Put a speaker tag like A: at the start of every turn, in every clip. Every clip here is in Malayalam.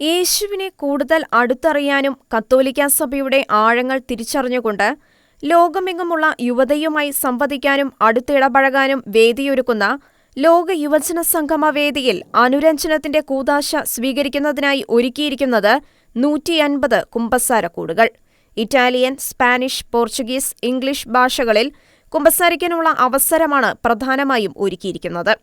A: യേശുവിനെ കൂടുതൽ അടുത്തറിയാനും കത്തോലിക്കാ സഭയുടെ ആഴങ്ങൾ തിരിച്ചറിഞ്ഞുകൊണ്ട് ലോകമെങ്ങുമുള്ള യുവതയുമായി സംവദിക്കാനും അടുത്തിടപഴകാനും വേദിയൊരുക്കുന്ന ലോക യുവജന സംഗമ വേദിയിൽ അനുരഞ്ജനത്തിന്റെ കൂദാശ സ്വീകരിക്കുന്നതിനായി ഒരുക്കിയിരിക്കുന്നത് 150 കുമ്പസാരക്കൂടുകൾ. ഇറ്റാലിയൻ, സ്പാനിഷ്, പോർച്ചുഗീസ്, ഇംഗ്ലീഷ് ഭാഷകളിൽ കുമ്പസാരിക്കാനുള്ള അവസരമാണ് പ്രധാനമായും ഒരുക്കിയിരിക്കുന്നത്.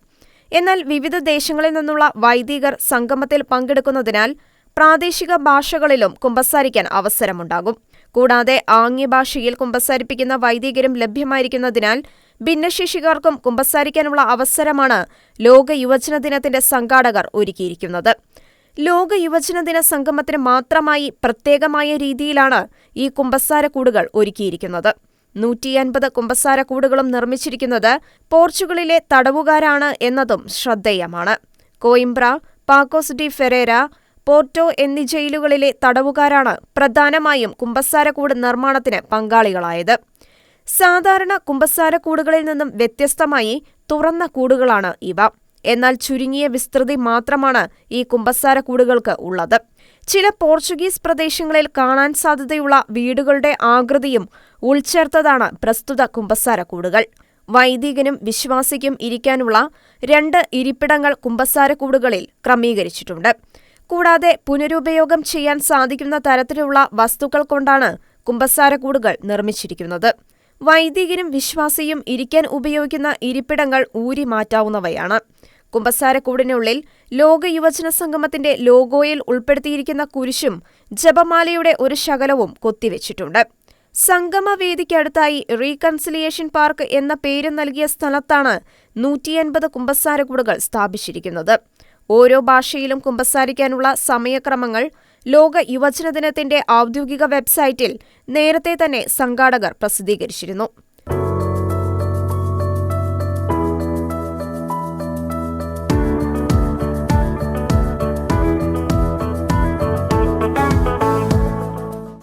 A: എന്നാൽ വിവിധ ദേശങ്ങളിൽ നിന്നുള്ള വൈദികർ സംഗമത്തിൽ പങ്കെടുക്കുന്നതിനാൽ പ്രാദേശിക ഭാഷകളിലും കുമ്പസാരിക്കാൻ അവസരമുണ്ടാകും. കൂടാതെ ആംഗ്യഭാഷയിൽ കുമ്പസാരിപ്പിക്കുന്ന വൈദികരും ലഭ്യമായിരിക്കുന്നതിനാൽ ഭിന്നശേഷിക്കാർക്കും കുമ്പസാരിക്കാനുള്ള അവസരമാണ് ലോക യുവജന ദിനത്തിന്റെ സംഘാടകർ ഒരുക്കിയിരിക്കുന്നത്. ലോക യുവജന ദിന സംഗമത്തിന് മാത്രമായി പ്രത്യേകമായ രീതിയിലാണ് ഈ കുമ്പസാരക്കൂടുകൾ ഒരുക്കിയിരിക്കുന്നത്. 150 കുമ്പസാരക്കൂടുകളും നിർമ്മിച്ചിരിക്കുന്നത് പോർച്ചുഗലിലെ തടവുകാരാണ് എന്നതും ശ്രദ്ധേയമാണ്. കോയിംബ്ര, പാക്കോസ് ഡി ഫെരേര, പോർട്ടോ എന്നീ ജയിലുകളിലെ തടവുകാരാണ് പ്രധാനമായും കുമ്പസാരക്കൂട് നിർമ്മാണത്തിന് പങ്കാളികളായത്. സാധാരണ കുമ്പസാരക്കൂടുകളിൽ നിന്നും വ്യത്യസ്തമായി തുറന്ന കൂടുകളാണ് ഇവ. എന്നാൽ ചുരുങ്ങിയ വിസ്തൃതി മാത്രമാണ് ഈ കുമ്പസാരക്കൂടുകൾക്ക് ഉള്ളത്. ചില പോർച്ചുഗീസ് പ്രദേശങ്ങളിൽ കാണാൻ സാധ്യതയുള്ള വീടുകളുടെ ആകൃതിയും ഉൾച്ചേർത്തതാണ് പ്രസ്തുത കുമ്പസാരക്കൂടുകൾ. വൈദികനും വിശ്വാസിക്കും ഇരിക്കാനുള്ള 2 ഇരിപ്പിടങ്ങൾ കുമ്പസാരക്കൂടുകളിൽ ക്രമീകരിച്ചിട്ടുണ്ട്. കൂടാതെ പുനരുപയോഗം ചെയ്യാൻ സാധിക്കുന്ന തരത്തിലുള്ള വസ്തുക്കൾ കൊണ്ടാണ് കുമ്പസാരക്കൂടുകൾ നിർമ്മിച്ചിരിക്കുന്നത്. വൈദികനും വിശ്വാസിയും ഇരിക്കാൻ ഉപയോഗിക്കുന്ന ഇരിപ്പിടങ്ങൾ ഊരി മാറ്റാവുന്നവയാണ്. കുമ്പസാരക്കൂടിനുള്ളിൽ ലോക യുവജന സംഗമത്തിന്റെ ലോഗോയിൽ ഉൾപ്പെടുത്തിയിരിക്കുന്ന കുരിശും ജപമാലയുടെ ഒരു ശകലവും കൊത്തിവെച്ചിട്ടുണ്ട്. സംഗമവേദിക്കടുത്തായി റീകൺസിലിയേഷൻ പാർക്ക് എന്ന പേര് നൽകിയ സ്ഥലത്താണ് 150 കുമ്പസാരക്കൂടുകൾ സ്ഥാപിച്ചിരിക്കുന്നത്. ഓരോ ഭാഷയിലും കുമ്പസാരിക്കാനുള്ള സമയക്രമങ്ങൾ ലോക യുവജന ദിനത്തിന്റെ ഔദ്യോഗിക വെബ്സൈറ്റിൽ നേരത്തെ തന്നെ സംഘാടകർ പ്രസിദ്ധീകരിച്ചിരുന്നു.